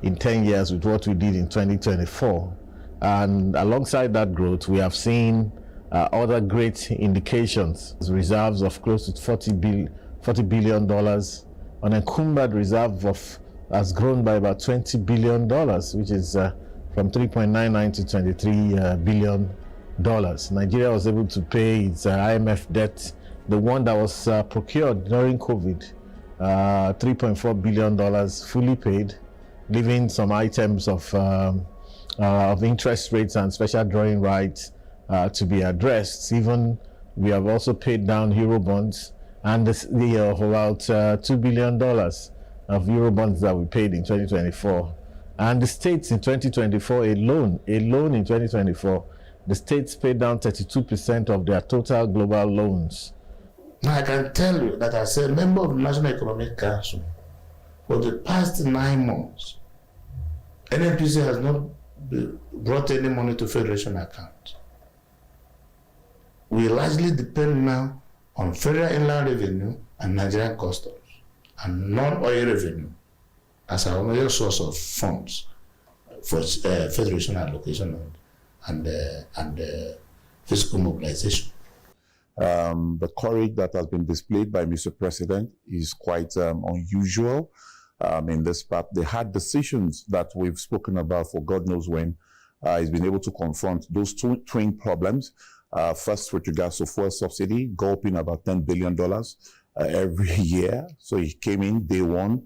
in 10 years with what we did in 2024. And alongside that growth, we have seen other great indications, reserves of close to $40 billion. Unencumbered reserve has grown by about $20 billion, which is from 3.99 to 23 billion dollars. Nigeria was able to pay its IMF debt, the one that was procured during COVID, $3.4 billion fully paid, leaving some items of interest rates and special drawing rights to be addressed. Even we have also paid down Euro bonds, and about $2 billion of Euro bonds that we paid in 2024. And the states in 2024 alone in 2024, the states paid down 32% of their total global loans. Now I can tell you that as a member of the National Economic Council, for the past 9 months, NNPC has not brought any money to Federation account. We largely depend now on Federal Inland Revenue and Nigerian Customs and non-oil revenue as our major source of funds for Federation allocation and fiscal mobilization. The courage that has been displayed by Mr. President is quite unusual in this part. The hard decisions that we've spoken about for God knows when, he's been able to confront those two twin problems. First, with regards to fuel subsidy, gulping about $10 billion every year. So he came in day one,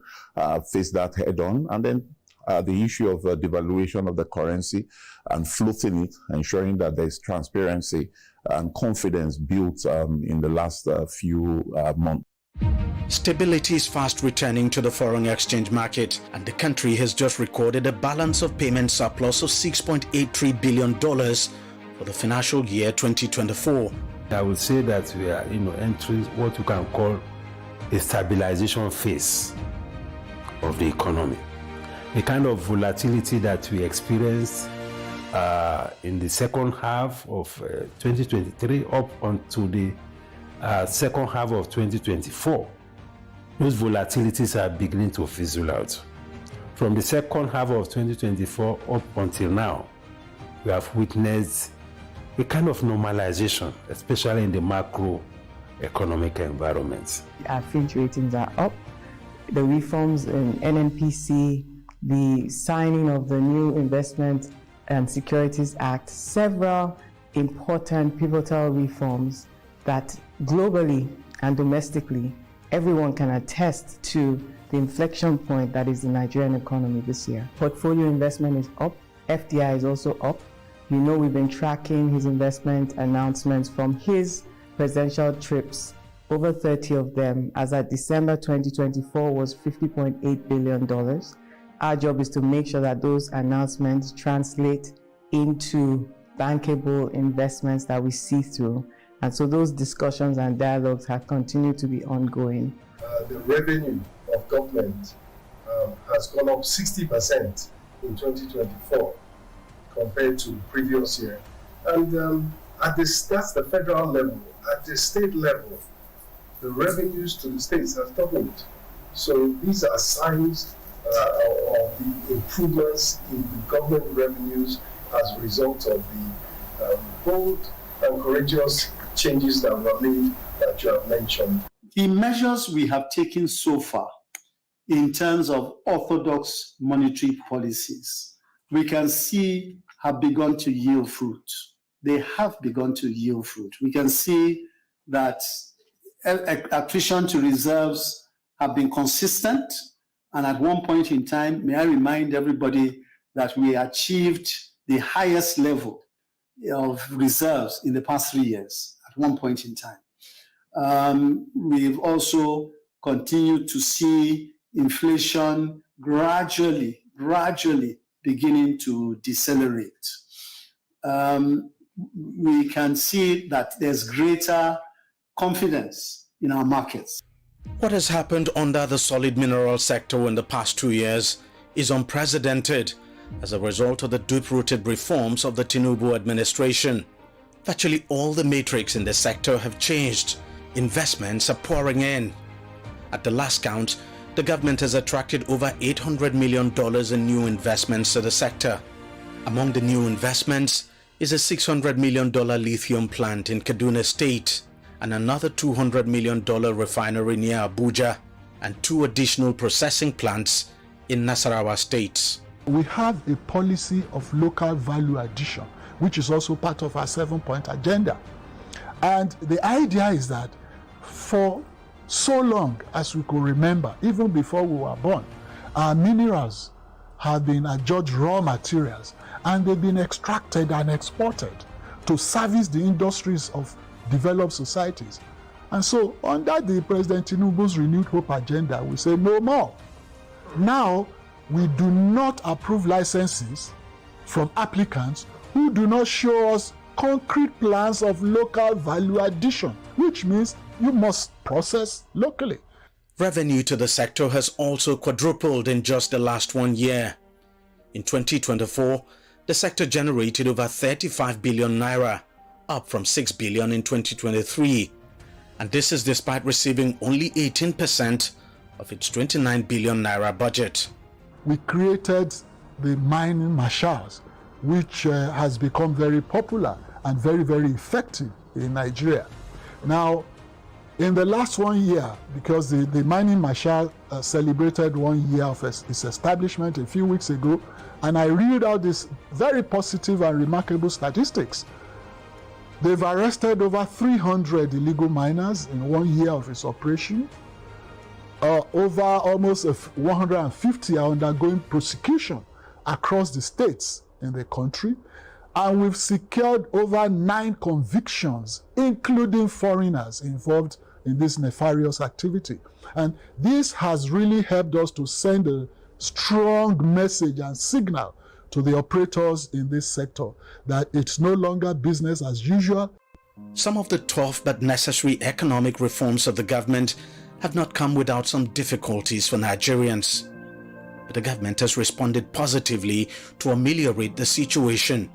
faced that head on, and then the issue of devaluation of the currency and floating it, ensuring that there's transparency and confidence built in the last few months. Stability is fast returning to the foreign exchange market, and the country has just recorded a balance of payment surplus of $6.83 billion for the financial year 2024. I would say that we are entering what you can call a stabilization phase of the economy. The kind of volatility that we experienced in the second half of 2023 up onto the second half of 2024, those volatilities are beginning to fizzle out. From the second half of 2024 up until now, we have witnessed a kind of normalization, especially in the macroeconomic environment. Our Fitch ratings are up. The reforms in NNPC, the signing of the new Investment and Securities Act, several important pivotal reforms that globally and domestically, everyone can attest to the inflection point that is the Nigerian economy this year. Portfolio investment is up, FDI is also up. You know, we've been tracking his investment announcements from his presidential trips, over 30 of them, as at December 2024 was $50.8 billion. Our job is to make sure that those announcements translate into bankable investments that we see through. And so those discussions and dialogues have continued to be ongoing. The revenue of government has gone up 60% in 2024 compared to previous year. And that's the federal level. At the state level, the revenues to the states has doubled. So these are signs of the improvements in the government revenues as a result of the bold and courageous changes that were made that you have mentioned. The measures we have taken so far in terms of orthodox monetary policies, we can see have begun to yield fruit. They have begun to yield fruit. We can see that accretion to reserves have been consistent, and at one point in time, may I remind everybody that we achieved the highest level of reserves in the past 3 years at one point in time. We've also continued to see inflation gradually beginning to decelerate. We can see that there's greater confidence in our markets. What has happened under the solid mineral sector in the past 2 years is unprecedented as a result of the deep-rooted reforms of the Tinubu administration. Virtually all the metrics in the sector have changed. Investments are pouring in. At the last count, the government has attracted over $800 million in new investments to the sector. Among the new investments is a $600 million lithium plant in Kaduna State and another $200 million refinery near Abuja and 2 additional processing plants in Nasarawa State. We have a policy of local value addition, which is also part of our 7-point agenda. And the idea is that for so long as we could remember, even before we were born, our minerals have been adjudged raw materials and they've been extracted and exported to service the industries of developed societies. And so under the President Tinubu's renewed hope agenda, we say no more. Now, we do not approve licenses from applicants who do not show us concrete plans of local value addition, which means you must process locally. Revenue to the sector has also quadrupled in just the last 1 year. In 2024, the sector generated over 35 billion naira, up from 6 billion in 2023. And this is despite receiving only 18% of its 29 billion naira budget. We created the mining marshals, which has become very popular and very, very effective in Nigeria. Now, in the last 1 year, because the mining marshal celebrated 1 year of its establishment a few weeks ago, and I read out these very positive and remarkable statistics. They've arrested over 300 illegal miners in 1 year of its operation. Over almost 150 are undergoing prosecution across the states in the country. And we've secured over 9 convictions, including foreigners involved in this nefarious activity. And this has really helped us to send a strong message and signal to the operators in this sector that it's no longer business as usual. Some of the tough but necessary economic reforms of the government have not come without some difficulties for Nigerians. But the government has responded positively to ameliorate the situation.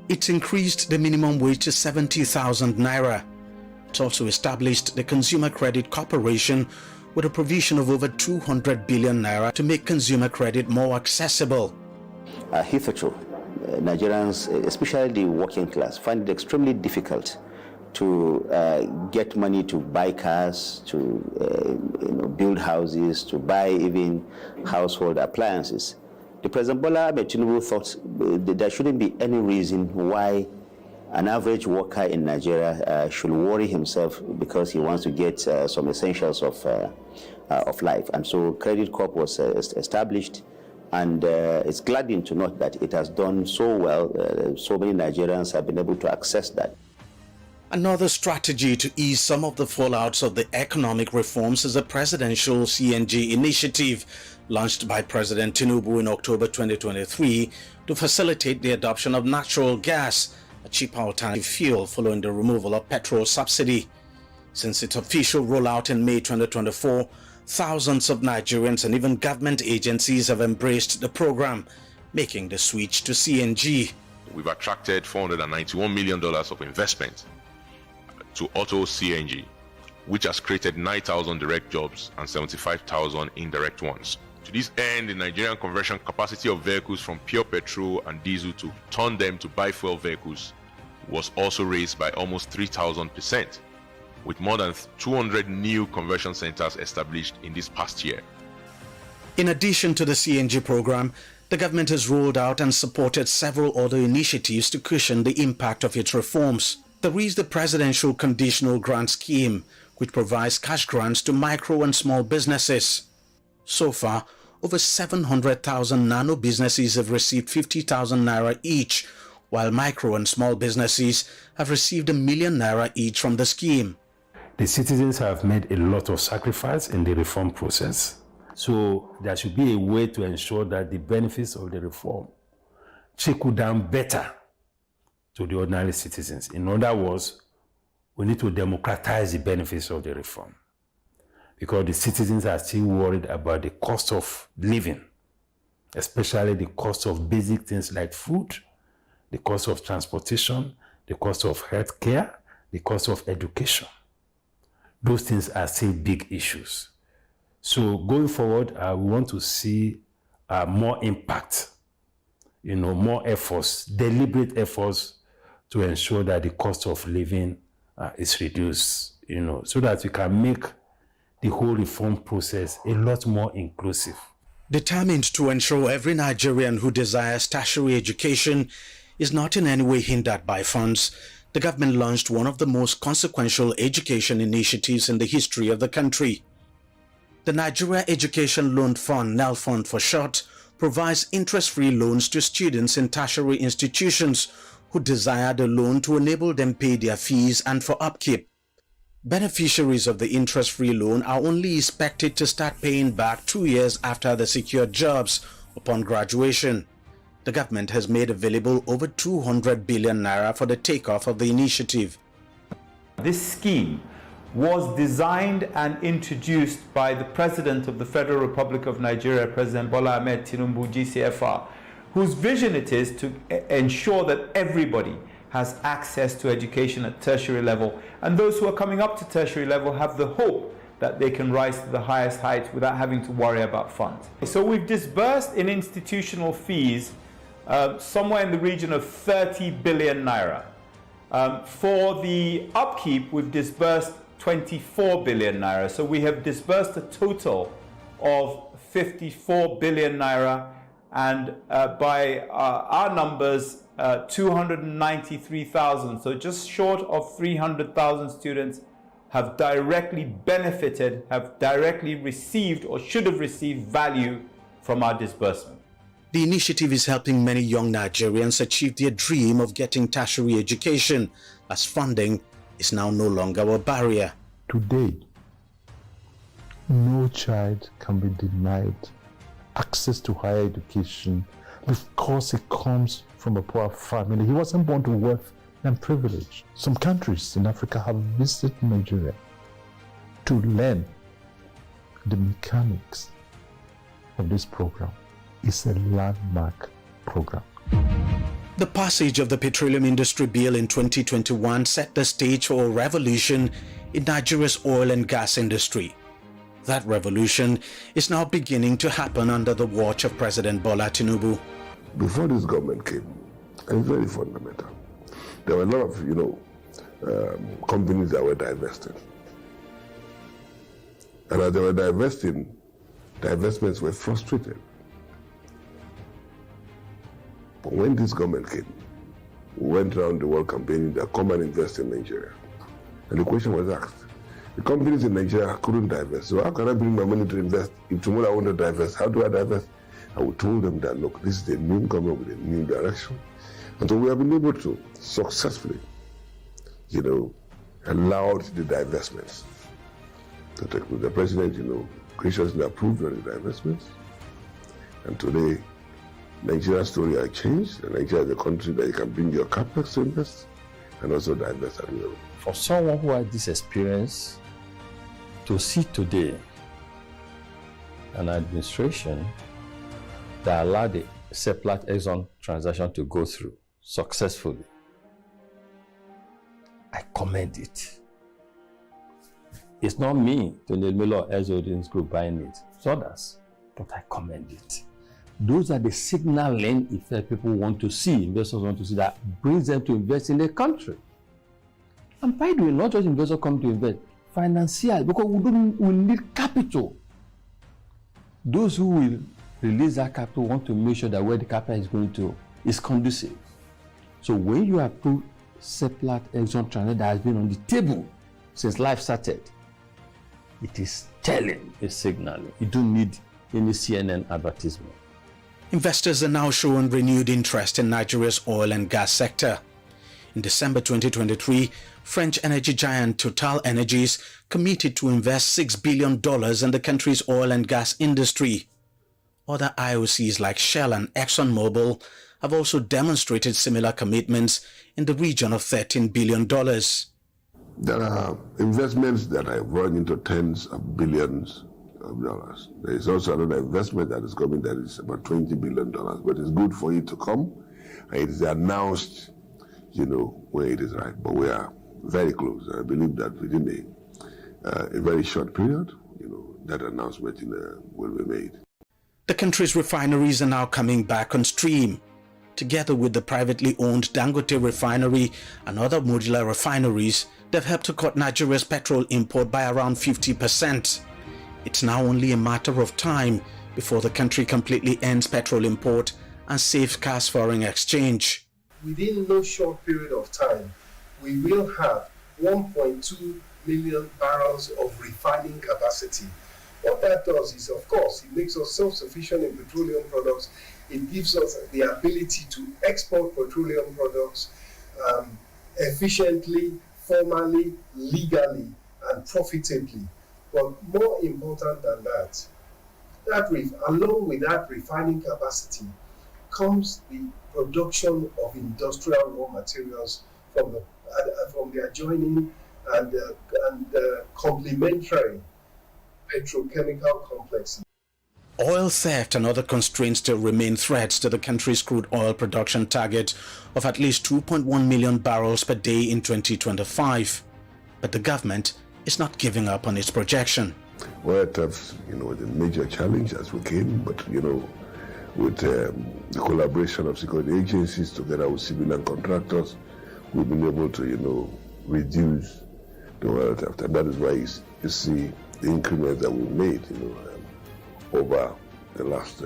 It's increased the minimum wage to 70,000 naira. It's also established the Consumer Credit Corporation with a provision of over 200 billion naira to make consumer credit more accessible. Hitherto, Nigerians, especially the working class, find it extremely difficult to get money to buy cars, to build houses, to buy even household appliances. The President Bola Ahmed Tinubu thought that there shouldn't be any reason why an average worker in Nigeria should worry himself because he wants to get some essentials of life. And so Credit Corp was established, and it's gladdening to note that it has done so well. So many Nigerians have been able to access that. Another strategy to ease some of the fallouts of the economic reforms is a presidential CNG initiative launched by President Tinubu in October 2023 to facilitate the adoption of natural gas, a cheaper alternative fuel following the removal of petrol subsidy. Since its official rollout in May 2024, thousands of Nigerians and even government agencies have embraced the program, making the switch to CNG. We've attracted $491 million of investment to auto CNG, which has created 9,000 direct jobs and 75,000 indirect ones. To this end, the Nigerian conversion capacity of vehicles from pure petrol and diesel to turn them to biofuel vehicles was also raised by almost 3,000%, with more than 200 new conversion centers established in this past year. In addition to the CNG program, the government has rolled out and supported several other initiatives to cushion the impact of its reforms. There is the Presidential Conditional Grant Scheme, which provides cash grants to micro and small businesses. So far, over 700,000 nano businesses have received 50,000 naira each, while micro and small businesses have received $1 million naira each from the scheme. The citizens have made a lot of sacrifice in the reform process. So there should be a way to ensure that the benefits of the reform trickle down better to the ordinary citizens. In other words, we need to democratize the benefits of the reform, because the citizens are still worried about the cost of living, especially the cost of basic things like food, the cost of transportation, the cost of health care, the cost of education. Those things are still big issues. So going forward, we want to see more impact, more efforts, deliberate efforts to ensure that the cost of living is reduced, so that we can make the whole reform process a lot more inclusive. Determined to ensure every Nigerian who desires tertiary education is not in any way hindered by funds, the government launched one of the most consequential education initiatives in the history of the country. The Nigeria Education Loan Fund, NELFund for short, provides interest-free loans to students in tertiary institutions who desire the loan to enable them pay their fees and for upkeep. Beneficiaries of the interest-free loan are only expected to start paying back 2 years after the secured jobs upon graduation. The government has made available over 200 billion naira for the takeoff of the initiative. This scheme was designed and introduced by the President of the Federal Republic of Nigeria, President Bola Ahmed Tinubu, GCFR, whose vision it is to ensure that everybody has access to education at tertiary level, and those who are coming up to tertiary level have the hope that they can rise to the highest heights without having to worry about funds. So we've disbursed in institutional fees somewhere in the region of 30 billion naira. For the upkeep, we've disbursed 24 billion naira. So we have disbursed a total of 54 billion naira, and by our numbers, 293,000, so just short of 300,000 students have directly benefited, have directly received or should have received value from our disbursement. The initiative is helping many young Nigerians achieve their dream of getting tertiary education, as funding is now no longer a barrier. Today, no child can be denied access to higher education because he comes from a poor family. He wasn't born to wealth and privilege. Some countries in Africa have visited Nigeria to learn the mechanics of this program. It's a landmark program. The passage of the Petroleum Industry Bill in 2021 set the stage for a revolution in Nigeria's oil and gas industry. That revolution is now beginning to happen under the watch of President Bola Tinubu. Before this government came, it's very fundamental. There were a lot of, companies that were divested. And as they were divesting, divestments were frustrated. But when this government came, we went around the world campaigning that come and invest in Nigeria. And the question was asked, the companies in Nigeria couldn't divest, so how can I bring my money to invest? If tomorrow I want to divest, how do I divest? And we told them that, look, this is the new government with a new direction. And so we have been able to successfully, allow the divestments. The president, graciously approved of the divestments. And today, Nigeria's story has changed. And Nigeria is a country that you can bring your capex to invest and also divest at will. For someone who had this experience, to see today an administration that allowed the Seplat Exxon transaction to go through successfully, I commend it. It's not me, Tony Miller, or Holdings Group buying it. It's others, but I commend it. Those are the signaling effect people want to see, investors want to see, that brings them to invest in the country. And by the way, not just investors come to invest, financiers, because we need capital. Those who will release that capital want to make sure that where the capital is going to is conducive. So when you approve Seplat Exxon transaction that has been on the table since life started, it is telling, it's signaling. You don't need any CNN advertisement. Investors are now showing renewed interest in Nigeria's oil and gas sector. In December 2023, French energy giant Total Energies committed to invest $6 billion in the country's oil and gas industry. Other IOCs like Shell and ExxonMobil have also demonstrated similar commitments in the region of $13 billion. There are investments that have run into tens of billions of dollars. There is also another investment that is coming that is about $20 billion, but it's good for it to come, and it is announced, where it is right. But we are very close. I believe that within a very short period, that announcement will be made. The country's refineries are now coming back on stream. Together with the privately owned Dangote refinery and other modular refineries, they've helped to cut Nigeria's petrol import by around 50%. It's now only a matter of time before the country completely ends petrol import and safeguards foreign exchange. Within no short period of time, we will have 1.2 million barrels of refining capacity. What that does is, of course, it makes us self-sufficient in petroleum products. It gives us the ability to export petroleum products efficiently, formally, legally, and profitably. But more important than that, along with that refining capacity comes the production of industrial raw materials from the adjoining and complementary petrochemical complexes. Oil theft and other constraints still remain threats to the country's crude oil production target of at least 2.1 million barrels per day in 2025. But the government is not giving up on its projection. Well, that's, was a major challenge as we came, but, with the collaboration of security agencies together with civilian contractors, we've been able to, reduce the oil theft. And that is why you see the increment that we made, over the last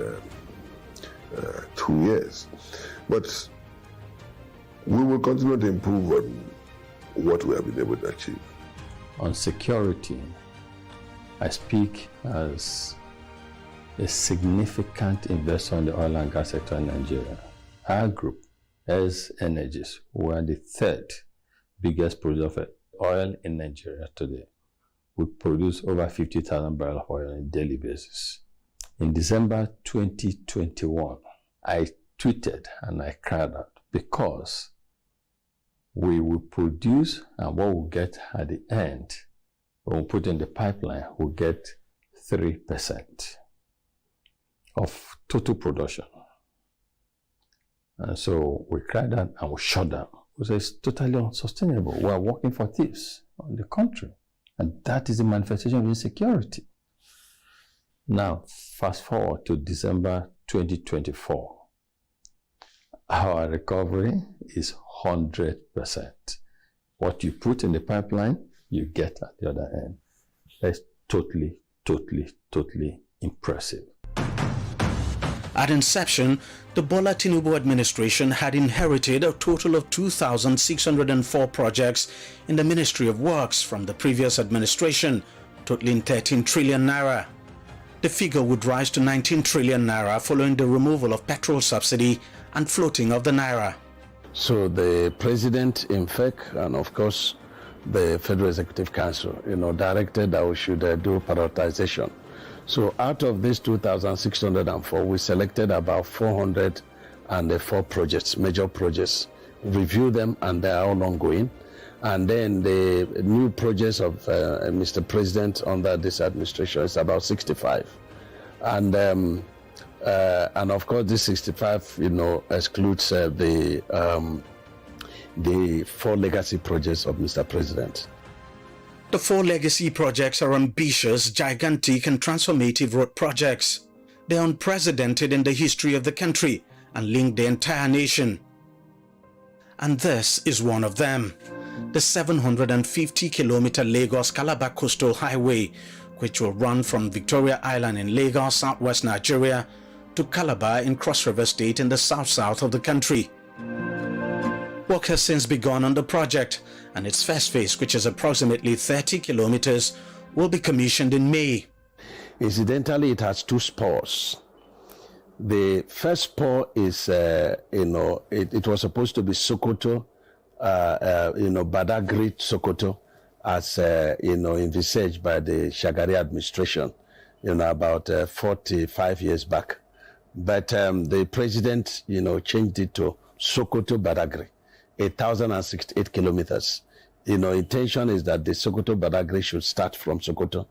2 years. But we will continue to improve on what we have been able to achieve. On security, I speak as a significant investor in the oil and gas sector in Nigeria. Our group, as Energies, we are the third biggest producer of oil in Nigeria today. We produce over 50,000 barrels of oil on a daily basis. In December 2021, I tweeted and I cried out because we will produce, and what we'll get at the end, when we put in the pipeline, we'll get 3% of total production. And so we cried out and we shut down. We said it's totally unsustainable. We are working for thieves on the country. And that is the manifestation of insecurity. Now, fast forward to December 2024. Our recovery is 100%. What you put in the pipeline, you get at the other end. That's totally impressive. At inception, the Bola Tinubu administration had inherited a total of 2,604 projects in the Ministry of Works from the previous administration, totaling 13 trillion naira. The figure would rise to 19 trillion naira following the removal of petrol subsidy and floating of the naira. So the president, in fact, and of course the Federal Executive Council, directed that we should do prioritization. So out of these 2,604, we selected about 404 projects, major projects, review them, and they are all ongoing. And then the new projects of Mr. President under this administration is about 65. And of course, this 65, excludes the 4 legacy projects of Mr. President. The 4 legacy projects are ambitious, gigantic, and transformative road projects. They're unprecedented in the history of the country and link the entire nation. And this is one of them. The 750-kilometer Lagos-Calabar Coastal Highway, which will run from Victoria Island in Lagos, southwest Nigeria, to Calabar in Cross River State in the south of the country. Work has since begun on the project, and its first phase, which is approximately 30 kilometers, will be commissioned in May. Incidentally, it has 2 spurs. The first spur is, it was supposed to be Sokoto, Badagry, Sokoto, as, envisaged by the Shagari administration, about 45 years back. But the president, changed it to Sokoto, Badagry, 1,068 kilometers. Intention is that the Sokoto, Badagry should start from Sokoto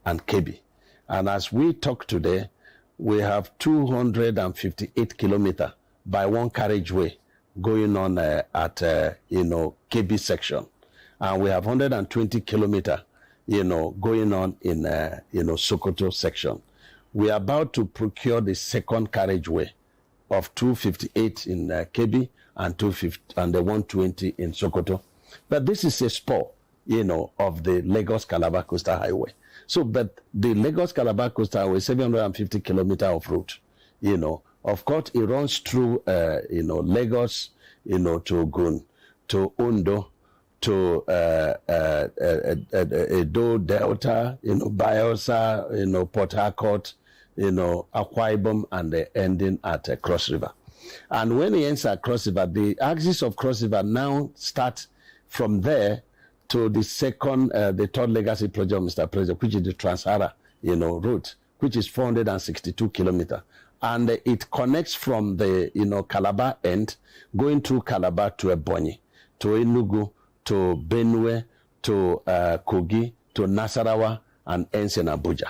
and Kebbi. And as we talk today, we have 258 kilometers by 1 carriageway going on at Kebbi section. And we have 120 kilometers, going on in, Sokoto section. We are about to procure the second carriageway of 258 in Kebbi and 250 and the 120 in Sokoto. But this is a spur, of the Lagos-Calabar Coastal Highway. So, but the Lagos-Calabar Coastal Highway, 750 kilometers of route, of course, it runs through, Lagos, to Ogun, to Ondo, to Edo Delta, Bayelsa, Port Harcourt, Akwa Ibom, and the ending at Cross River. And when it ends at Cross River, the axis of Cross River now starts from there to the third legacy project of Mr. President, which is the Trans-Sahara, route, which is 462 kilometers. And it connects from the, Calabar end, going through Calabar to Ebonyi, to Enugu, to Benue, to Kogi, to Nasarawa, and ends in Abuja.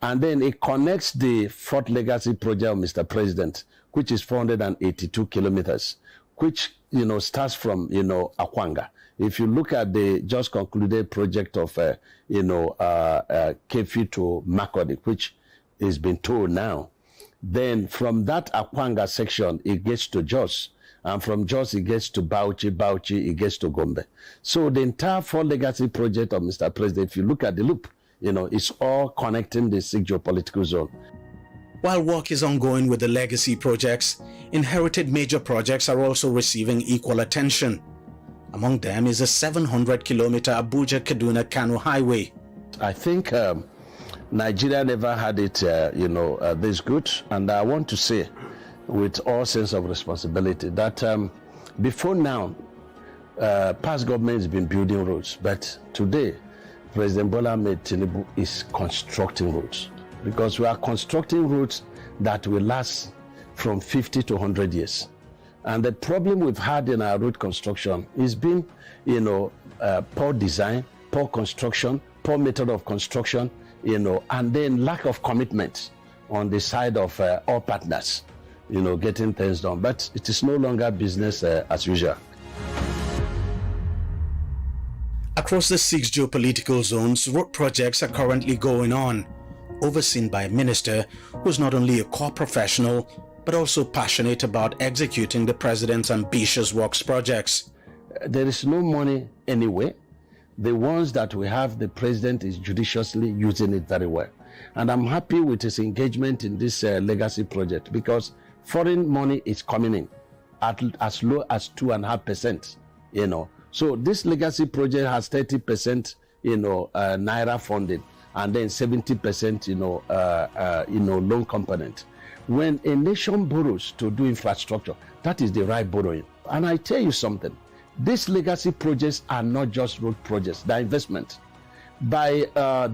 And then it connects the fourth legacy project of Mr. President, which is 482 kilometers, which, starts from, Akwanga. If you look at the just concluded project of, Kefi to Makurdi, which is being told now, then from that Akwanga section, it gets to Jos. And from Jos, it gets to Bauchi, it gets to Gombe. So the entire four legacy project of Mr. President, if you look at the loop, it's all connecting the six geopolitical zone. While work is ongoing with the legacy projects, inherited major projects are also receiving equal attention. Among them is a 700-kilometer Abuja-Kaduna-Kano highway. I think Nigeria never had it, this good. And I want to say, with all sense of responsibility, that before now, past government has been building roads. But today, President Bola Ahmed Tinubu is constructing roads. Because we are constructing roads that will last from 50 to 100 years. And the problem we've had in our road construction is been, poor design, poor construction, poor method of construction, and then lack of commitment on the side of all partners, getting things done. But it is no longer business as usual. Across the 6 geopolitical zones, road projects are currently going on, overseen by a minister who is not only a core professional, but also passionate about executing the president's ambitious works projects. There is no money anyway. The ones that we have, the president is judiciously using it very well. And I'm happy with his engagement in this legacy project, because foreign money is coming in at as low as 2.5%, So this legacy project has 30%, Naira funding, and then 70%, loan component. When a nation borrows to do infrastructure, that is the right borrowing. And I tell you something, these legacy projects are not just road projects, they're investment. By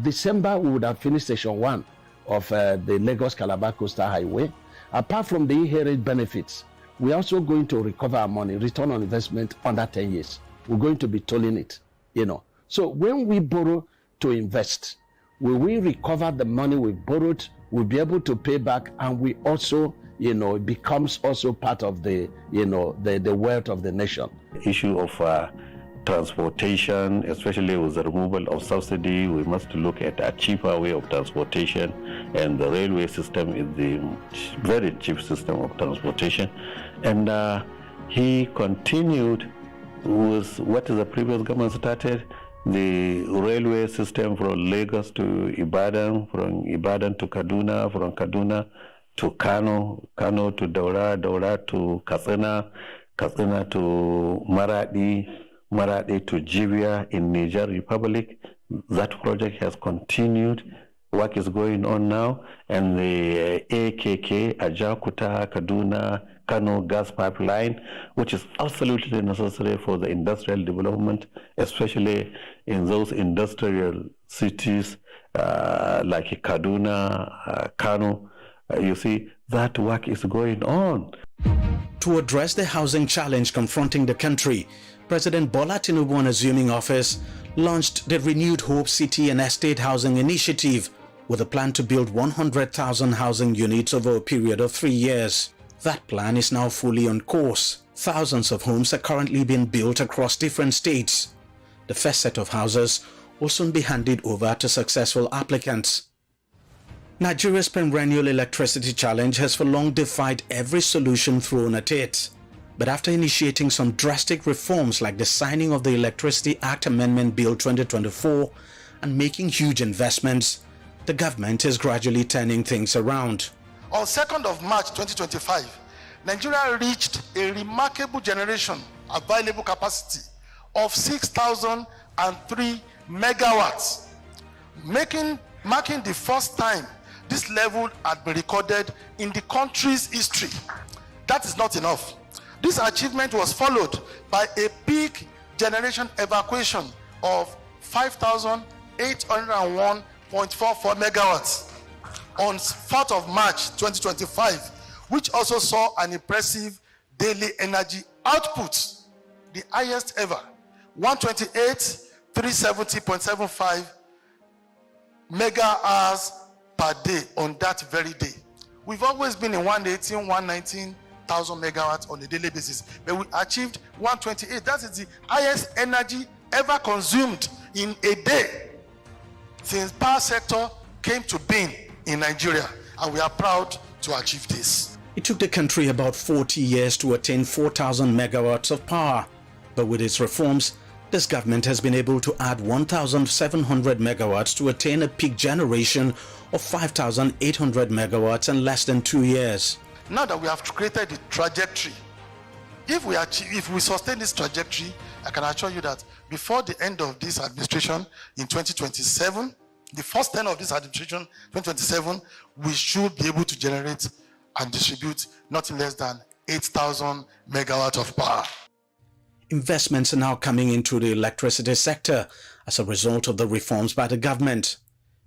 December, we would have finished section 1 of the Lagos-Calabar Coastal Highway. Apart from the inherent benefits, we're also going to recover our money, return on investment under 10 years. We're going to be tolling it, So when we borrow to invest, will we recover the money we borrowed? We'll be able to pay back, and we also, it becomes also part of the, the wealth of the nation. The issue of transportation, especially with the removal of subsidy, we must look at a cheaper way of transportation, and the railway system is the very cheap system of transportation. And he continued with what the previous government started, the railway system from Lagos to Ibadan, from Ibadan to Kaduna, from Kaduna to Kano, Kano to Daura, Daura to Katsina, Katsina to Maradi, Maradi to Jibia in Niger Republic. That project has continued. Work is going on now, and the AKK, Ajakuta, Kaduna, Kano gas pipeline, which is absolutely necessary for the industrial development, especially in those industrial cities like Kaduna, Kano. You see, that work is going on. To address the housing challenge confronting the country, President Bola Tinubu, on assuming office, launched the renewed Hope City and Estate Housing Initiative with a plan to build 100,000 housing units over a period of 3 years. That plan is now fully on course. Thousands of homes are currently being built across different states. The first set of houses will soon be handed over to successful applicants. Nigeria's perennial electricity challenge has for long defied every solution thrown at it. But after initiating some drastic reforms like the signing of the Electricity Act Amendment Bill 2024 and making huge investments, the government is gradually turning things around. On 2nd of March 2025, Nigeria reached a remarkable generation available capacity of 6,003 megawatts, marking the first time this level had been recorded in the country's history. That is not enough. This achievement was followed by a peak generation evacuation of 5,801.44 megawatts on 4th of March 2025, which also saw an impressive daily energy output, the highest ever, 128,370.75 mega hours per day on that very day. We've always been in 118, 119,000 megawatts on a daily basis, but we achieved 128. That is the highest energy ever consumed in a day since power sector came to being in Nigeria, and we are proud to achieve this. It took the country about 40 years to attain 4,000 megawatts of power, but with its reforms, this government has been able to add 1,700 megawatts to attain a peak generation of 5,800 megawatts in less than 2 years. Now that we have created the trajectory, if we sustain this trajectory, I can assure you that before the end of this administration in 2027, the first 10 of this administration, 2027, we should be able to generate and distribute nothing less than 8,000 megawatts of power. Investments are now coming into the electricity sector as a result of the reforms by the government.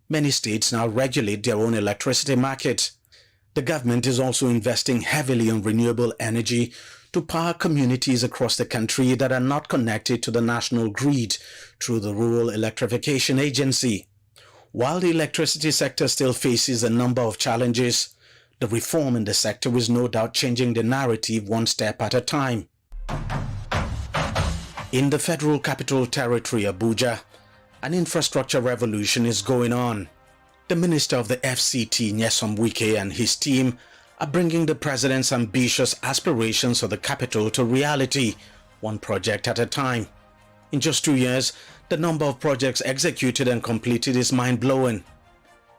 Many states now regulate their own electricity market. The government is also investing heavily in renewable energy to power communities across the country that are not connected to the national grid through the Rural Electrification Agency. While the electricity sector still faces a number of challenges, the reform in the sector is no doubt changing the narrative one step at a time. In the Federal Capital Territory, Abuja, an infrastructure revolution is going on. The Minister of the FCT, Nyesom Wike, and his team are bringing the president's ambitious aspirations for the capital to reality, one project at a time. In just 2 years, the number of projects executed and completed is mind-blowing.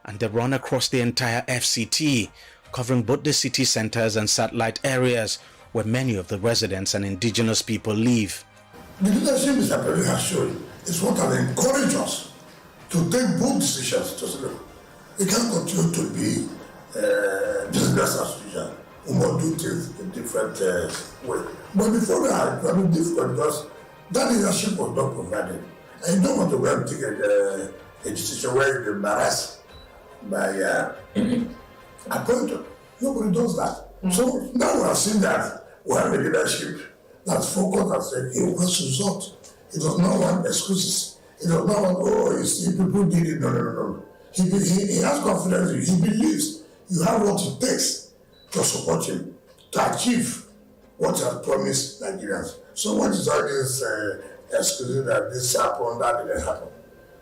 And they run across the entire FCT, covering both the city centers and satellite areas where many of the residents and indigenous people live. The leadership Mr. President has shown is what has encouraged us to take bold decisions to say, we can't continue to be business as usual. We must do things in different ways. But before that, it was difficult because that leadership was not provided. And you don't want to go and take a decision where you're embarrassed by appointment. Nobody does that. So now we have seen that we have a leadership that's focused and said he wants results. He does not want excuses. He does not want, oh, you see, people did it. No. He has confidence. He believes you have what it takes to support him, to achieve what he has promised Nigerians. So what is all this excuses that this happened, that didn't happen?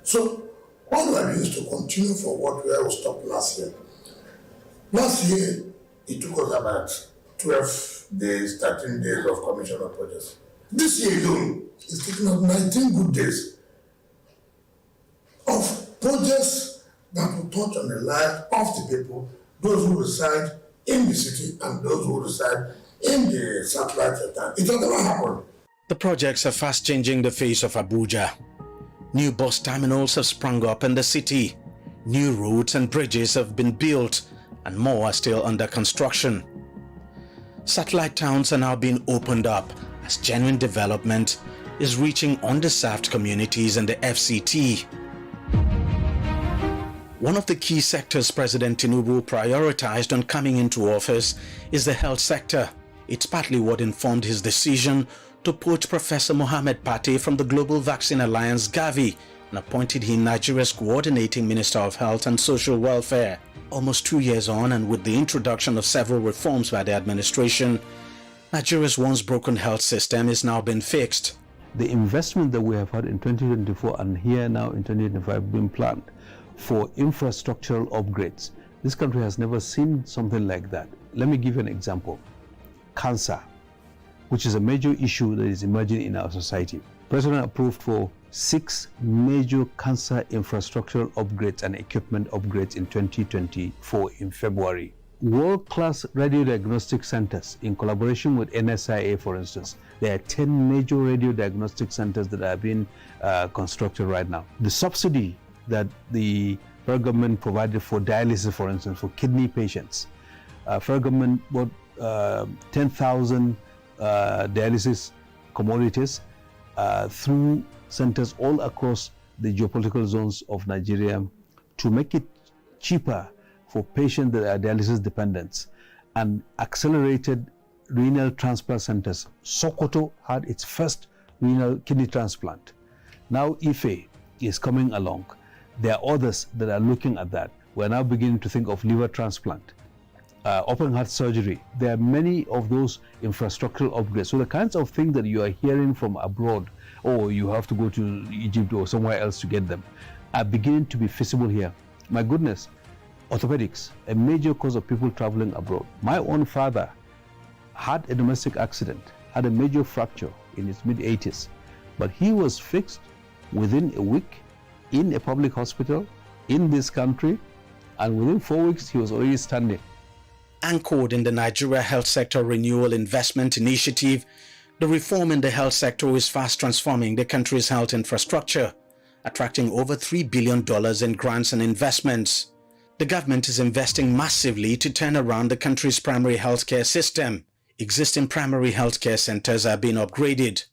So all we are doing is to continue for what we have stopped last year. Last year, it took us about 12 days, 13 days of commission of projects. This year alone, it's taken us 19 good days of projects that will touch on the life of the people, those who reside in the city and those who reside in the satellite center. It has never happened. The projects are fast changing the face of Abuja. New bus terminals have sprung up in the city. New roads and bridges have been built, and more are still under construction. Satellite towns are now being opened up as genuine development is reaching underserved communities in the FCT. One of the key sectors President Tinubu prioritized on coming into office is the health sector. It's partly what informed his decision to poach Professor Mohammed Pate from the Global Vaccine Alliance Gavi and appointed him Nigeria's coordinating Minister of Health and Social Welfare. Almost 2 years on, and with the introduction of several reforms by the administration, Nigeria's once broken health system is now being fixed. the investment that we have had in 2024 and here now in 2025 being planned for infrastructural upgrades. This country has never seen something like that. Let me give you an example. Cancer, which is a major issue that is emerging in our society. President approved for 6 major cancer infrastructural upgrades and equipment upgrades in 2024 in February. World-class radiodiagnostic centers in collaboration with NSIA, for instance. There are 10 major radiodiagnostic centers that are being constructed right now. The subsidy that the federal government provided for dialysis, for instance, for kidney patients. Federal government bought 10,000 dialysis commodities through centers all across the geopolitical zones of Nigeria to make it cheaper for patients that are dialysis dependent, and accelerated renal transplant centers. Sokoto had its first renal kidney transplant. Now Ife is coming along. There are others that are looking at that. We're now beginning to think of liver transplant, open heart surgery. There are many of those infrastructural upgrades. So the kinds of things that you are hearing from abroad, or you have to go to Egypt or somewhere else to get them, are beginning to be feasible here. My goodness, orthopedics, a major cause of people traveling abroad. My own father had a domestic accident, had a major fracture in his mid-80s, but he was fixed within a week in a public hospital in this country, and within 4 weeks he was already standing. Anchored in the Nigeria Health Sector Renewal Investment Initiative, the reform in the health sector is fast transforming the country's health infrastructure, attracting over $3 billion in grants and investments. The government is investing massively to turn around the country's primary healthcare system. Existing primary healthcare centers are being upgraded.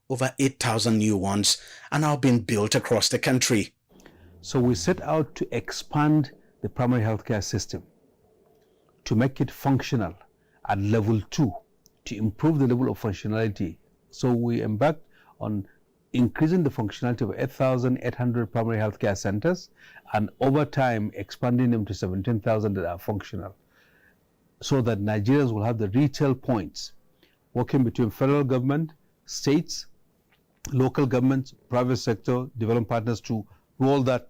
Over 8,000 new ones are now being built across the country. So we set out to expand the primary healthcare system, to make it functional at level 2, to improve the level of functionality. So we embarked on increasing the functionality of 8,800 primary healthcare centers, and over time expanding them to 17,000 that are functional, so that Nigerians will have the retail points working between federal government, states, local governments, private sector, development partners to roll that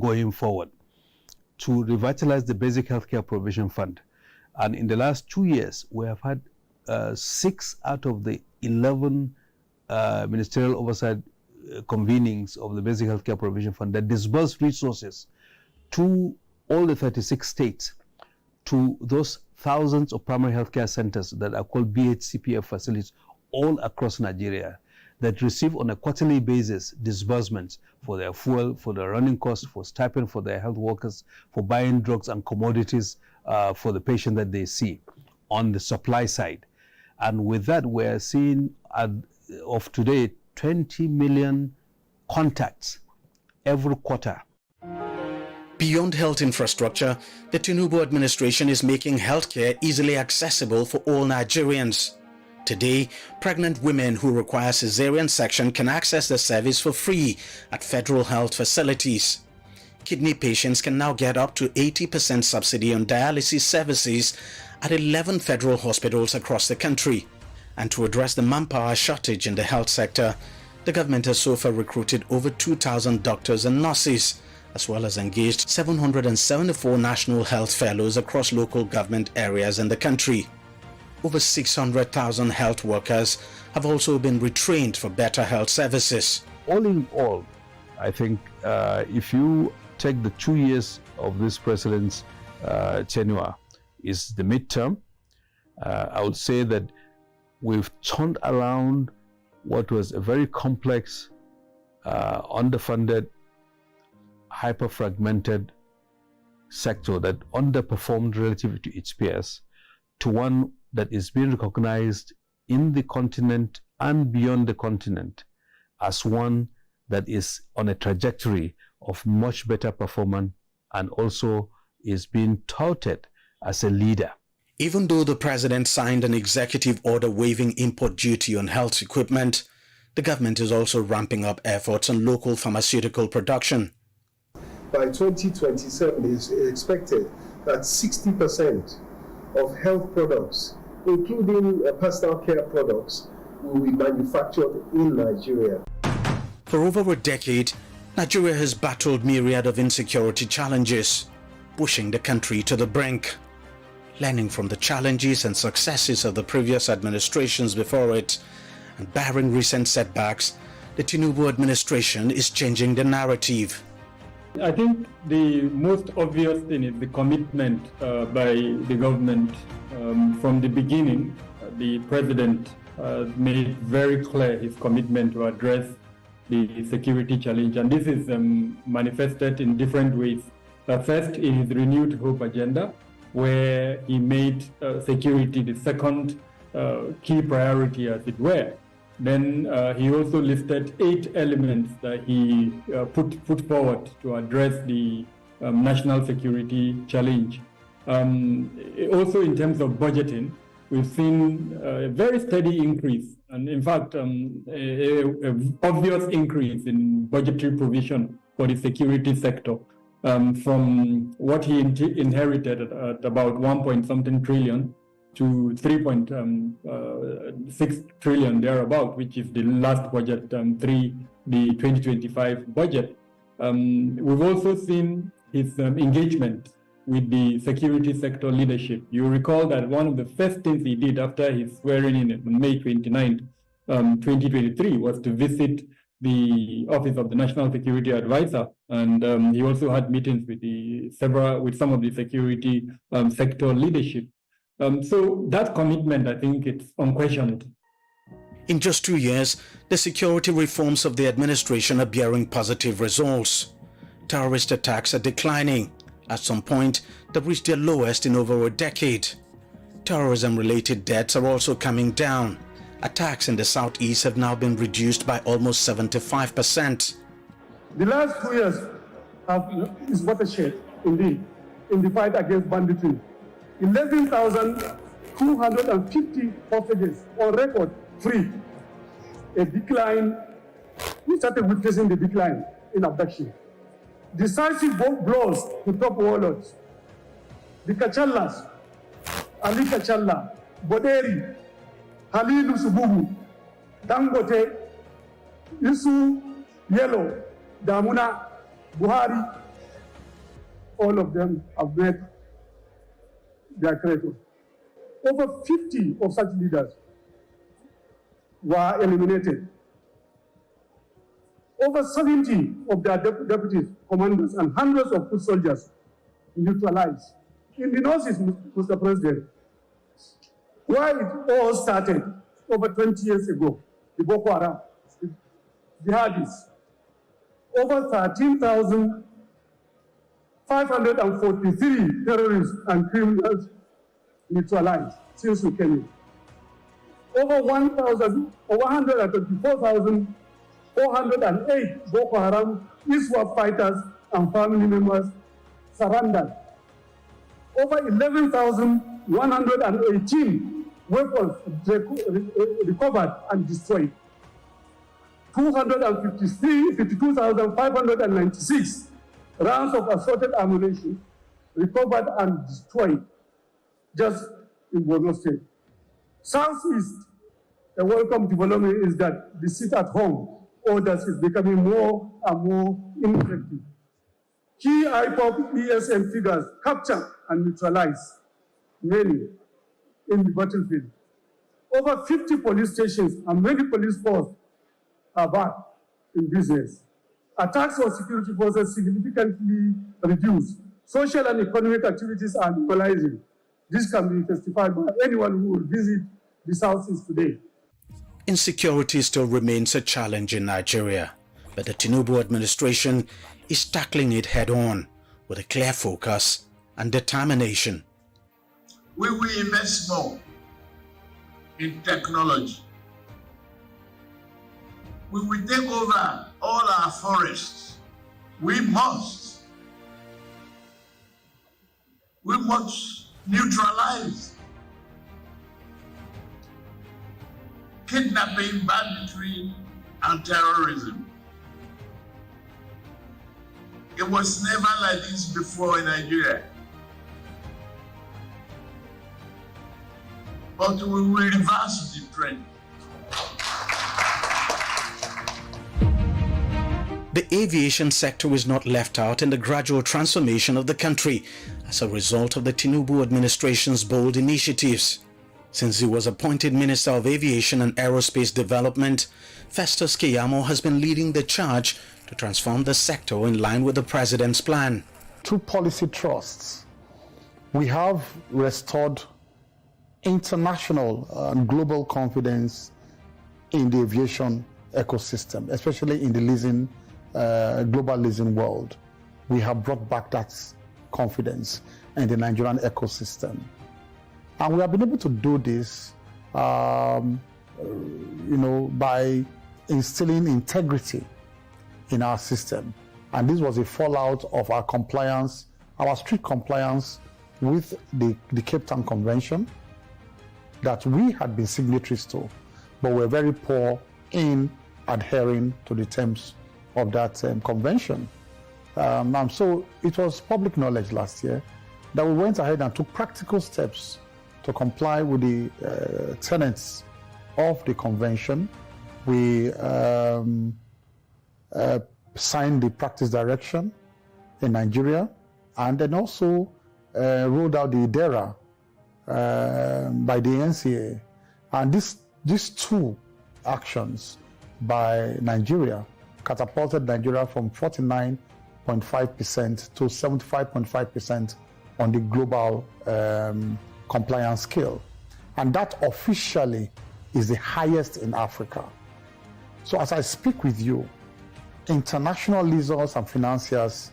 going forward, to revitalize the basic healthcare provision fund. And in the last 2 years, we have had 6 out of the 11 ministerial oversight convenings of the basic healthcare provision fund that disburse resources to all the 36 states, to those thousands of primary healthcare centers that are called BHCPF facilities all across Nigeria, that receive on a quarterly basis disbursements for their fuel, for their running costs, for stipend for their health workers, for buying drugs and commodities for the patient that they see on the supply side. And with that, we're seeing of today 20 million contacts every quarter. Beyond health infrastructure, the Tinubu administration is making healthcare easily accessible for all Nigerians. Today, pregnant women who require cesarean section can access the service for free at federal health facilities. Kidney patients can now get up to 80% subsidy on dialysis services at 11 federal hospitals across the country. And to address the manpower shortage in the health sector, the government has so far recruited over 2,000 doctors and nurses, as well as engaged 774 national health fellows across local government areas in the country. Over 600,000 health workers have also been retrained for better health services. All in all, I think if you take the 2 years of this president's tenure is the midterm, I would say that we've turned around what was a very complex, underfunded, hyper-fragmented sector that underperformed relative to its peers, to one that is being recognized in the continent and beyond the continent as one that is on a trajectory of much better performance, and also is being touted as a leader. Even though the president signed an executive order waiving import duty on health equipment, the government is also ramping up efforts on local pharmaceutical production. By 2027, it is expected that 60% of health products, including personal care products, will be manufactured in Nigeria. For over a decade, Nigeria has battled myriad of insecurity challenges, pushing the country to the brink. Learning from the challenges and successes of the previous administrations before it, and barring recent setbacks, the Tinubu administration is changing the narrative. I think the most obvious thing is the commitment by the government. From the beginning, the president made very clear his commitment to address the security challenge, and this is manifested in different ways. First, in his renewed hope agenda, where he made security the second key priority, as it were. Then he also listed 8 elements that he put forward to address the national security challenge. Also, in terms of budgeting, we've seen a very steady increase, and in fact, an obvious increase in budgetary provision for the security sector, from what he inherited at about 1-point-something trillion to 3.6 trillion thereabout, which is the last budget, the 2025 budget. We've also seen his engagement with the security sector leadership. You recall that one of the first things he did after his swearing in on May 29, 2023, was to visit the Office of the National Security Advisor, and he also had meetings with some of the security sector leadership. So that commitment, I think, it's unquestioned. In just 2 years, the security reforms of the administration are bearing positive results. Terrorist attacks are declining. At some point, they've reached their lowest in over a decade. Terrorism-related deaths are also coming down. Attacks in the southeast have now been reduced by almost 75%. The last 2 years is watershed, indeed, in the fight against banditry. 11,250 hostages on record free. A decline, we started witnessing the decline in abduction. Decisive blows to top warlords. The Kachallas, Ali Kachalla, Boderi, Halilu Sububu, Dangote, Isu, Yellow, Damuna, Buhari, all of them have met their creator. Over 50 of such leaders were eliminated. Over 70 of their deputies, commanders, and hundreds of foot soldiers neutralized. In the Northeast, Mr. President, where it all started over 20 years ago, the Boko Haram, the jihadis, over 13,543 terrorists and criminals neutralized since we came in. Over 124,408 Boko Haram ISWAP fighters and family members surrendered. Over 11,118 weapons recovered and destroyed. 52,596 rounds of assorted ammunition recovered and destroyed just in Borno State. Southeast, a welcome development is that the sit-at-home orders is becoming more and more ineffective. Key IPOP ESN figures capture and neutralize many in the battlefield. Over 50 police stations and many police forces are back in business. Attacks on security forces significantly reduced. Social and economic activities are normalizing. This can be testified by anyone who will visit the Southeast today. Insecurity still remains a challenge in Nigeria, but the Tinubu administration is tackling it head-on with a clear focus and determination. We will invest more in technology. We will take over all our forests. We must neutralize kidnapping, banditry, and terrorism. It was never like this before in Nigeria. But we will reverse the trend. The aviation sector is not left out in the gradual transformation of the country as a result of the Tinubu administration's bold initiatives. Since he was appointed Minister of Aviation and Aerospace Development, Festus Keyamo has been leading the charge to transform the sector in line with the president's plan. Through policy trusts, we have restored international and global confidence in the aviation ecosystem, especially in the leasing, global leasing world. We have brought back that confidence in the Nigerian ecosystem. And we have been able to do this, by instilling integrity in our system. And this was a fallout of our compliance, our strict compliance with the Cape Town Convention that we had been signatories to, but were very poor in adhering to the terms of that convention. And so it was public knowledge last year that we went ahead and took practical steps to comply with the tenets of the convention. We signed the practice direction in Nigeria, and then also rolled out the IDERA by the NCA. And these two actions by Nigeria catapulted Nigeria from 49.5% to 75.5% on the global compliance scale. And that officially is the highest in Africa. So as I speak with you, international leasers and financiers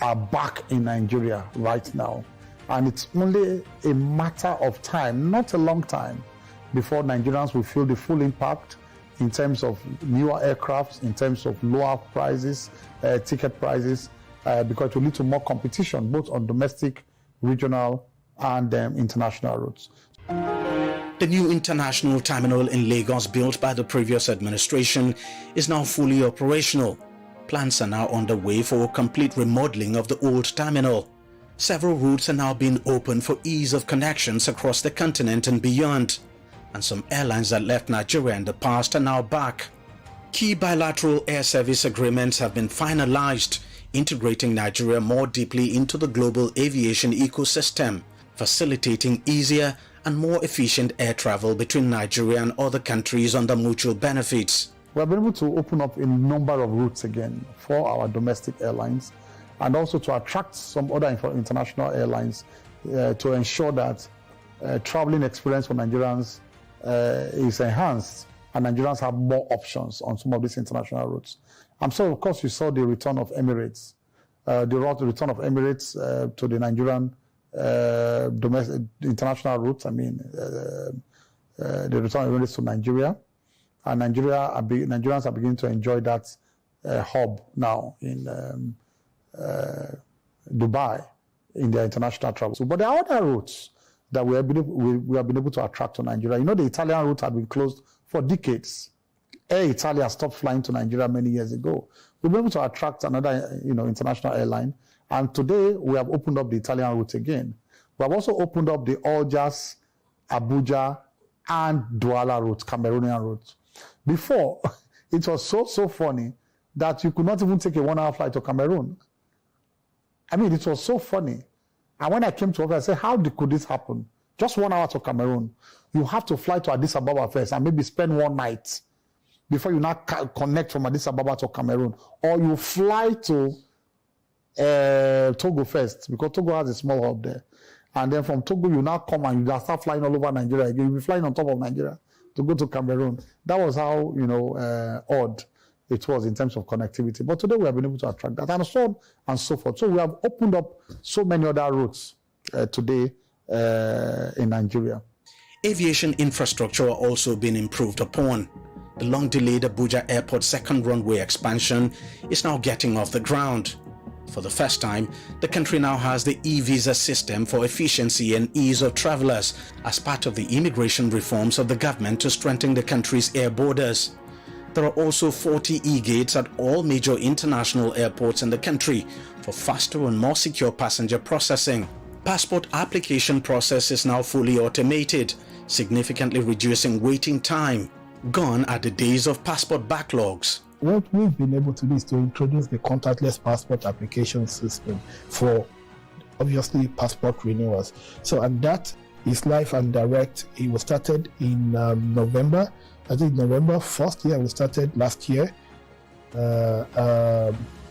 are back in Nigeria right now. And it's only a matter of time, not a long time, before Nigerians will feel the full impact in terms of newer aircrafts, in terms of lower prices, ticket prices, because it will lead to more competition, both on domestic, regional, and international routes. The new international terminal in Lagos, built by the previous administration, is now fully operational. Plans are now underway for a complete remodeling of the old terminal. Several routes are now being opened for ease of connections across the continent and beyond. And some airlines that left Nigeria in the past are now back. Key bilateral air service agreements have been finalized, integrating Nigeria more deeply into the global aviation ecosystem, facilitating easier and more efficient air travel between Nigeria and other countries under mutual benefits. We have been able to open up a number of routes again for our domestic airlines, and also to attract some other international airlines to ensure that traveling experience for Nigerians is enhanced, and Nigerians have more options on some of these international routes. And so, of course, you saw the return of Emirates, the return of Emirates to the Nigerian domestic international routes. The return of Emirates to Nigeria, and Nigerians are beginning to enjoy that hub now in Dubai in their international travel. But there are other routes that we have been able to attract to Nigeria. You know, the Italian route had been closed for decades. Air Italia stopped flying to Nigeria many years ago. We've been able to attract another, international airline, and today we have opened up the Italian route again. We have also opened up the Algiers, Abuja, and Douala routes, Cameroonian routes. Before, it was so funny that you could not even take a 1-hour flight to Cameroon. It was so funny. And when I came to office, I said, how could this happen? Just 1 hour to Cameroon. You have to fly to Addis Ababa first and maybe spend one night before you now connect from Addis Ababa to Cameroon. Or you fly to Togo first, because Togo has a small hub there. And then from Togo, you now come and you start flying all over Nigeria again. You'll be flying on top of Nigeria to go to Cameroon. That was how, odd it was in terms of connectivity. But today we have been able to attract that, and so on and so forth. So we have opened up so many other routes today in Nigeria. Aviation infrastructure are also being improved upon. The long-delayed Abuja Airport second runway expansion is now getting off the ground. For the first time, the country now has the e-visa system for efficiency and ease of travelers as part of the immigration reforms of the government to strengthen the country's air borders. There are also 40 e-gates at all major international airports in the country for faster and more secure passenger processing. Passport application process is now fully automated, significantly reducing waiting time. Gone are the days of passport backlogs. what we've been able to do is to introduce the contactless passport application system for, obviously, passport renewals. So, and that is live and direct. It was started in November. I think November 1st, we started last year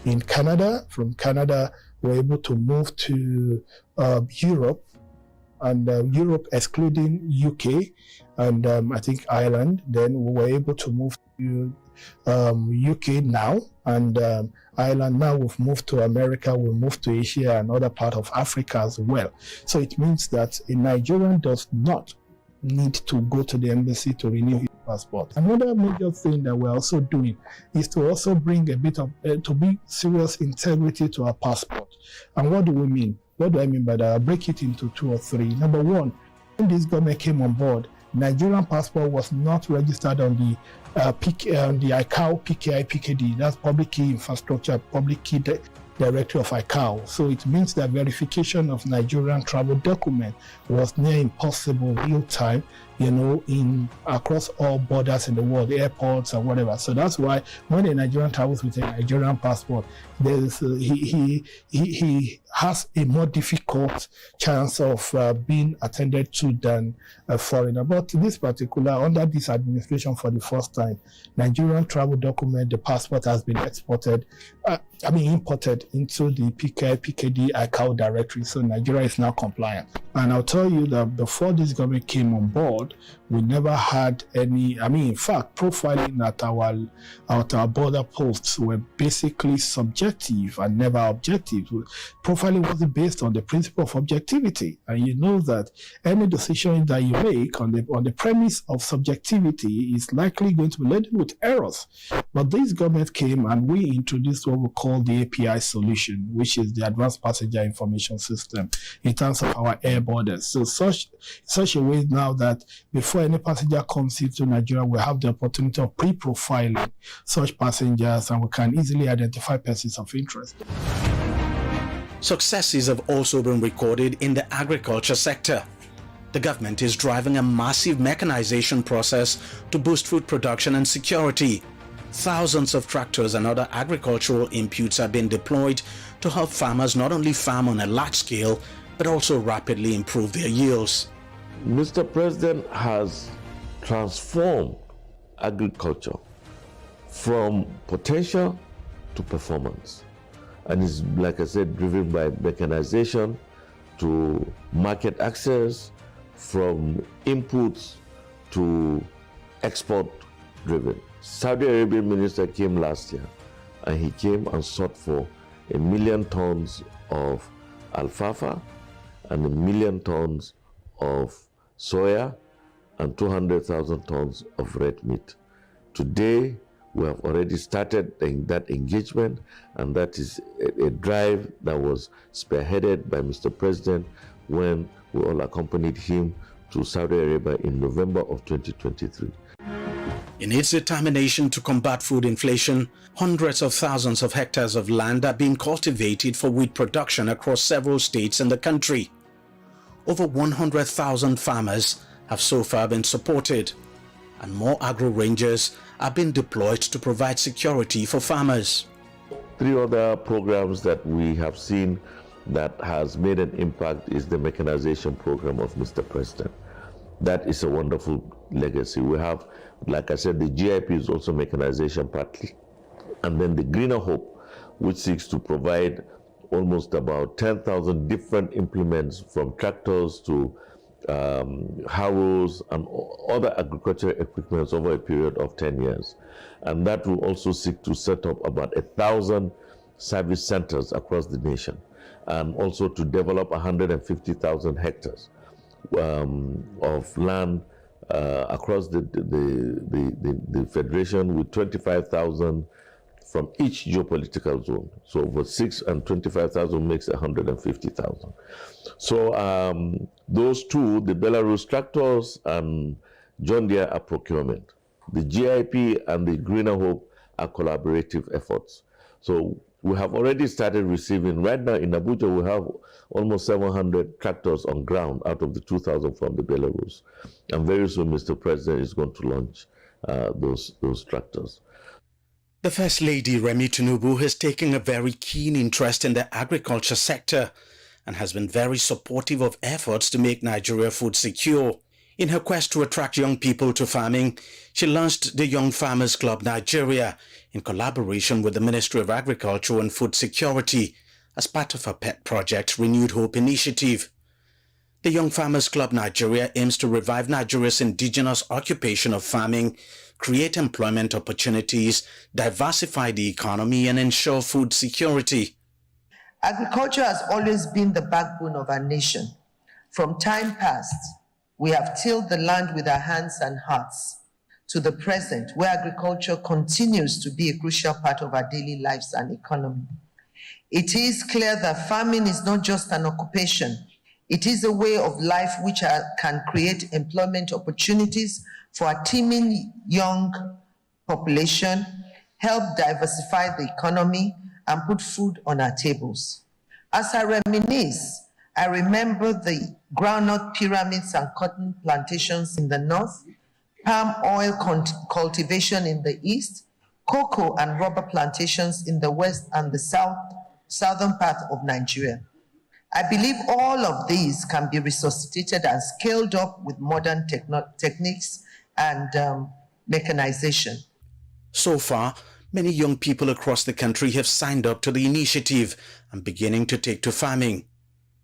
in Canada. From Canada, we're able to move to Europe, and Europe excluding UK and I think Ireland. Then we were able to move to UK now, and Ireland now. We've moved to America, we've moved to Asia and other part of Africa as well. So it means that a Nigerian does not need to go to the embassy to renew his passport. Another major thing that we're also doing is to also bring a bit of to be serious integrity to our passport. And what do we mean? What do I mean by that? I'll break it into two or three. Number one, when this government came on board, Nigerian passport was not registered on the ICAO PKI PKD. That's Public Key Infrastructure, Public Key Directory of ICAO. So it means that verification of Nigerian travel document was near impossible real time, in across all borders in the world, airports and whatever. So that's why when a Nigerian travels with a Nigerian passport, there's he has a more difficult chance of being attended to than a foreigner. But this particular, under this administration, for the first time, Nigerian travel document, the passport has been imported into the PKD ICAO directory. So Nigeria is now compliant. And I'll tell you that before this government came on board, we never had any, in fact, profiling at our border posts were basically subjective and never objective. Profiling wasn't based on the principle of objectivity. And you know that any decision that you make on the premise of subjectivity is likely going to be laden with errors. But this government came and we introduced what we call the API solution, which is the Advanced Passenger Information System in terms of our air borders. So such a way now that before any passenger comes into Nigeria, we have the opportunity of pre-profiling such passengers, and we can easily identify persons of interest. Successes have also been recorded in the agriculture sector. The government is driving a massive mechanization process to boost food production and security. Thousands of tractors and other agricultural inputs have been deployed to help farmers not only farm on a large scale, but also rapidly improve their yields. Mr. President has transformed agriculture from potential to performance, and is, like I said, driven by mechanization to market access, from inputs to export driven. Saudi Arabian minister came last year, and he came and sought for 1 million tons of alfalfa and 1 million tons of soya and 200,000 tons of red meat. Today, we have already started that engagement, and that is a drive that was spearheaded by Mr. President when we all accompanied him to Saudi Arabia in November of 2023. In its determination to combat food inflation, hundreds of thousands of hectares of land are being cultivated for wheat production across several states in the country. Over 100,000 farmers have so far been supported, and more agro-rangers are being deployed to provide security for farmers. 3 other programs that we have seen that has made an impact is the mechanization program of Mr. President. That is a wonderful legacy. We have, like I said, the GIP is also mechanization partly, and then the Greener Hope, which seeks to provide almost about 10,000 different implements, from tractors to harrows and other agricultural equipment over a period of 10 years. And that will also seek to set up about 1,000 service centers across the nation, and also to develop 150,000 hectares of land across the Federation, with 25,000 from each geopolitical zone. So over 6 and 25,000 makes 150,000. So those two, the Belarus tractors and John Deere, are procurement. The GIP and the Greener Hope are collaborative efforts. So we have already started receiving, right now in Abuja, we have almost 700 tractors on ground out of the 2,000 from the Belarus. And very soon, Mr. President is going to launch those tractors. The First Lady, Remi Tinubu, has taken a very keen interest in the agriculture sector and has been very supportive of efforts to make Nigeria food secure. In her quest to attract young people to farming, she launched the Young Farmers Club Nigeria in collaboration with the Ministry of Agriculture and Food Security as part of her pet project, Renewed Hope Initiative. The Young Farmers Club Nigeria aims to revive Nigeria's indigenous occupation of farming, create employment opportunities, diversify the economy, and ensure food security. Agriculture has always been the backbone of our nation. From time past, we have tilled the land with our hands and hearts, to the present, where agriculture continues to be a crucial part of our daily lives and economy. It is clear that farming is not just an occupation. It is a way of life which can create employment opportunities for a teeming young population, help diversify the economy, and put food on our tables. As I reminisce, I remember the groundnut pyramids and cotton plantations in the north, palm oil cultivation in the east, cocoa and rubber plantations in the west and the southern part of Nigeria. I believe all of these can be resuscitated and scaled up with modern techniques and mechanization. So far, many young people across the country have signed up to the initiative and beginning to take to farming.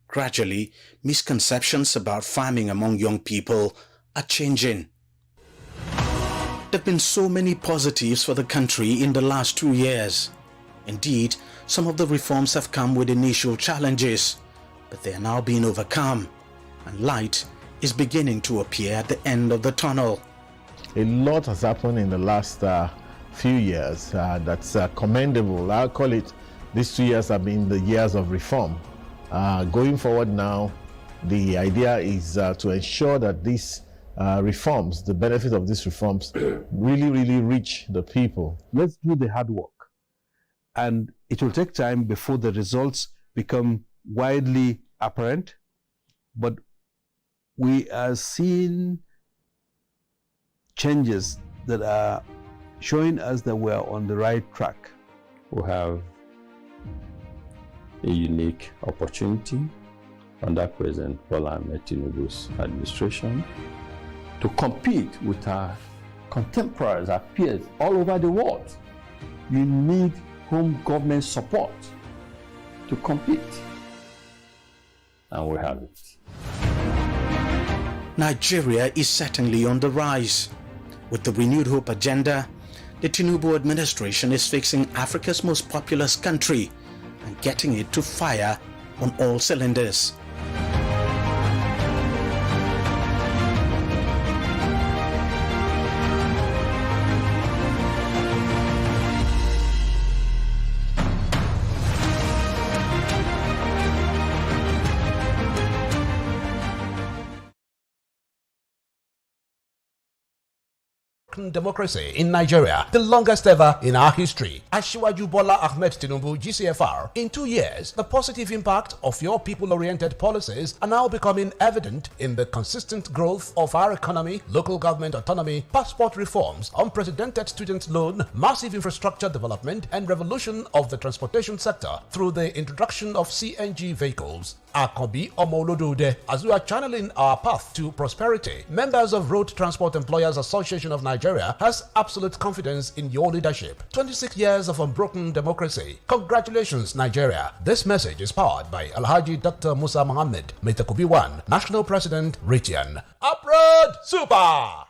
Gradually, misconceptions about farming among young people are changing. There have been so many positives for the country in the last 2 years. Indeed, some of the reforms have come with initial challenges, but they are now being overcome, and light is beginning to appear at the end of the tunnel. A lot has happened in the last few years that's commendable. I'll call it, these 2 years have been the years of reform. Going forward now, the idea is to ensure that these reforms, the benefit of these reforms, really reach the people. Let's do the hard work. And it will take time before the results become widely apparent. But we are seeing changes that are showing us that we are on the right track. We have a unique opportunity under President Bola Ahmed Tinubu's administration to compete with our contemporaries, our peers all over the world. You need home government support to compete, and we have it. Nigeria is certainly on the rise. With the Renewed Hope agenda, the Tinubu administration is fixing Africa's most populous country and getting it to fire on all cylinders. Democracy in Nigeria, the longest ever in our history. Asiwaju Bola Ahmed Tinubu, GCFR. In 2 years, the positive impact of your people-oriented policies are now becoming evident in the consistent growth of our economy, local government autonomy, passport reforms, unprecedented student loan, massive infrastructure development, and revolution of the transportation sector through the introduction of CNG vehicles. Akobi Omolodode, as we are channeling our path to prosperity, members of Road Transport Employers Association of Nigeria has absolute confidence in your leadership. 26 years of unbroken democracy. Congratulations, Nigeria. This message is powered by Alhaji Dr. Musa Mohammed, Metakubi 1, National President, Region. Uproad Super!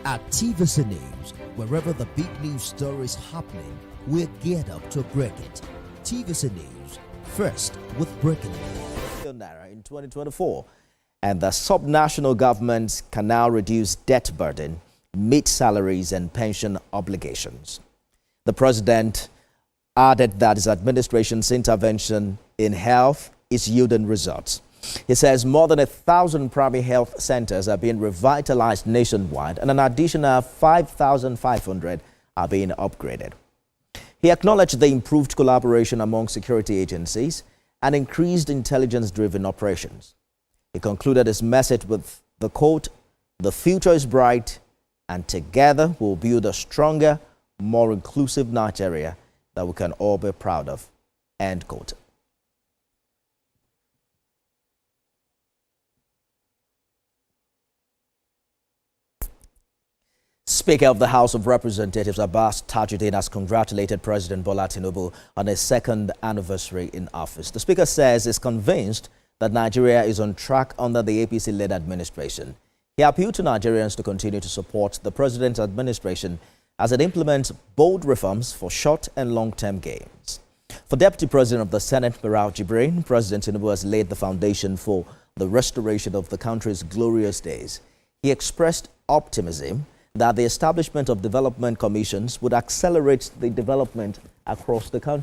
At TVC News, wherever the big news story is happening, we're geared up to break it. TVC News, first with breaking news. In 2024, and the subnational governments can now reduce debt burden, meet salaries and pension obligations. The president added that his administration's intervention in health is yielding results. He says more than 1,000 primary health centers are being revitalized nationwide and an additional 5,500 are being upgraded. He acknowledged the improved collaboration among security agencies and increased intelligence-driven operations. He concluded his message with the quote, "The future is bright and together we'll build a stronger, more inclusive Nigeria that we can all be proud of. End quote. Speaker of the House of Representatives Abbas Tajuddin has congratulated President Bola Tinubu on his second anniversary in office. The Speaker says he's convinced that Nigeria is on track under the APC-led administration. He appealed to Nigerians to continue to support the President's administration as it implements bold reforms for short and long-term gains. For Deputy President of the Senate, Barau Jibrin, President Tinubu has laid the foundation for the restoration of the country's glorious days. He expressed optimism that the establishment of development commissions would accelerate the development across the country.